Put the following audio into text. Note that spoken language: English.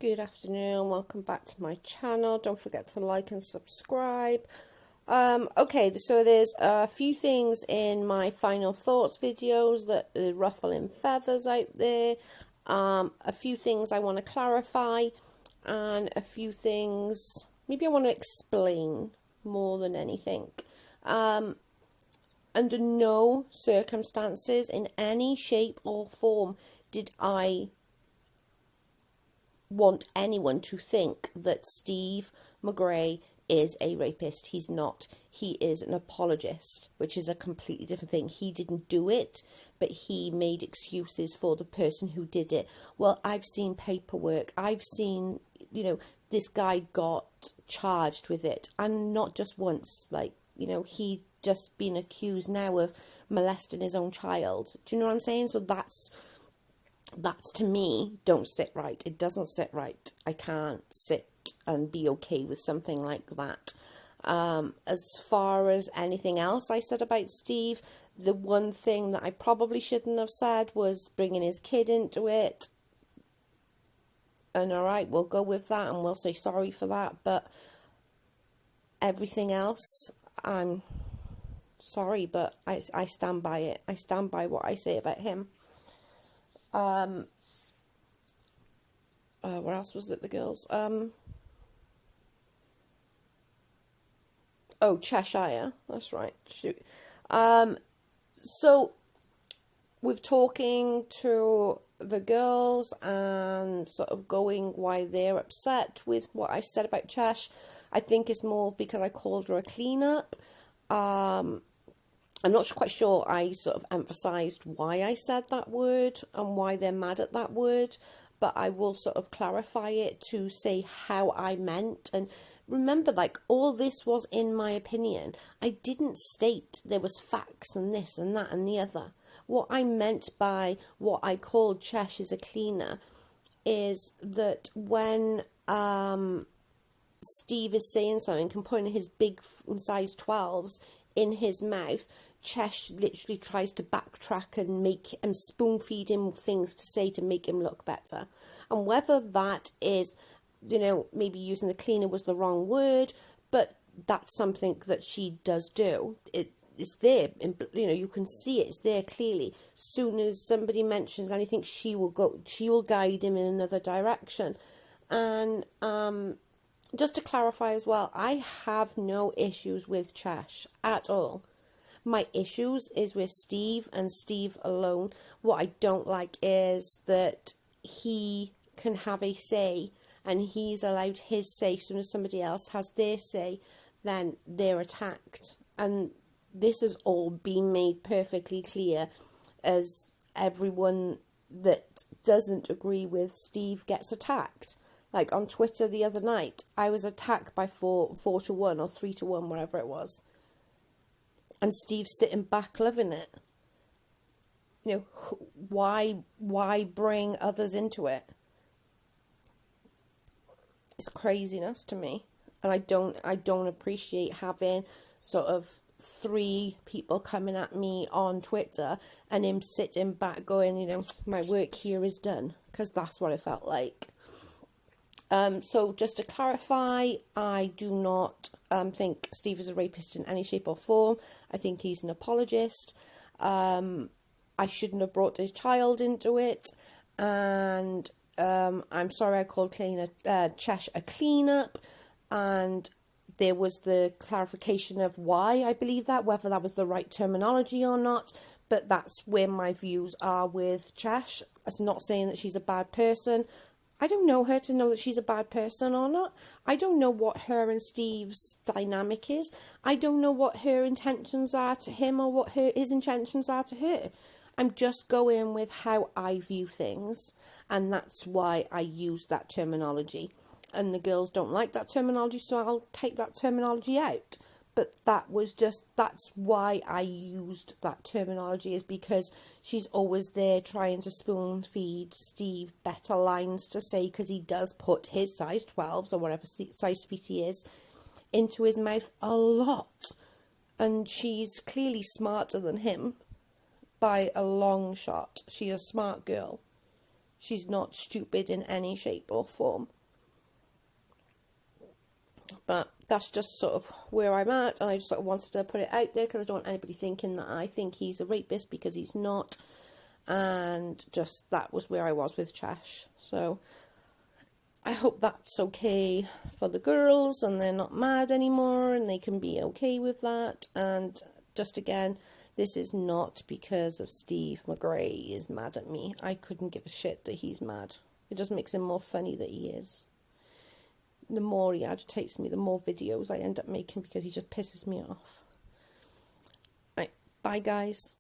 Good afternoon, welcome back to my channel. Don't forget to like and subscribe. Okay, so there's a few things in my final thoughts videos that are ruffling feathers out there. A few things I want to clarify, and a few things maybe I want to explain more than anything. Under no circumstances, in any shape or form, did I want anyone to think that Steve McGray is a rapist. He's not. He is an apologist, which is a completely different thing. He didn't do it, but he made excuses for the person who did it. Well, I've seen paperwork. I've seen, this guy got charged with it, and not just once. He just been accused now of molesting his own child. Do you know what I'm saying? So that's to me don't sit right. It doesn't sit right. I can't sit and be okay with something like that. As far as anything else I said about Steve, the one thing that I probably shouldn't have said was bringing his kid into it. And alright, we'll go with that and we'll say sorry for that. But everything else, I'm sorry, but I stand by it. I stand by what I say about him. What else was it, the girls? Oh, Cheshire, that's right, shoot. So, with talking to the girls and sort of going why they're upset with what I said about Chesh, I think it's more because I called her a clean-up. I'm not quite sure I sort of emphasised why I said that word and why they're mad at that word, but I will sort of clarify it to say how I meant. And remember, all this was in my opinion. I didn't state there was facts and this and that and the other. What I meant by what I called Chesh is a cleaner is that when Steve is saying something and putting his big size 12s in his mouth, Chesh literally tries to backtrack and make him spoon feed him things to say to make him look better. And whether that is, maybe using the cleaner was the wrong word, but that's something that she does do. It's there, you can see it, it's there clearly. Soon as somebody mentions anything, she will guide him in another direction. And just to clarify as well, I have no issues with Chesh at all. My issues is with Steve and Steve alone. What I don't like is that he can have a say and he's allowed his say. As soon as somebody else has their say, then they're attacked. And this has all been made perfectly clear as everyone that doesn't agree with Steve gets attacked. Like on Twitter the other night, I was attacked by 4-1 or 3-1, whatever it was. And Steve's sitting back loving it. Why bring others into it? It's craziness to me. And I don't appreciate having sort of 3 people coming at me on Twitter and him sitting back going, my work here is done. Because that's what it felt like. So just to clarify, I do not think Steve is a rapist in any shape or form. I think he's an apologist. I shouldn't have brought his child into it. And I'm sorry I called Chesh a clean-up. And there was the clarification of why I believe that, whether that was the right terminology or not. But that's where my views are with Chesh. It's not saying that she's a bad person. I don't know her to know that she's a bad person or not. I don't know what her and Steve's dynamic is. I don't know what her intentions are to him or what his intentions are to her. I'm just going with how I view things, and that's why I use that terminology. And the girls don't like that terminology, so I'll take that terminology out. But that's why I used that terminology, is because she's always there trying to spoon feed Steve better lines to say, because he does put his size 12s or whatever size feet he is into his mouth a lot. And she's clearly smarter than him by a long shot. She's a smart girl. She's not stupid in any shape or form. But that's just sort of where I'm at, and I just sort of wanted to put it out there because I don't want anybody thinking that I think he's a rapist, because he's not. And just that was where I was with Chash. So I hope that's okay for the girls and they're not mad anymore and they can be okay with that. And just again, this is not because of Steve McGray is mad at me. I couldn't give a shit that he's mad. It just makes him more funny that he is. The more he agitates me, the more videos I end up making because he just pisses me off. Right, bye guys.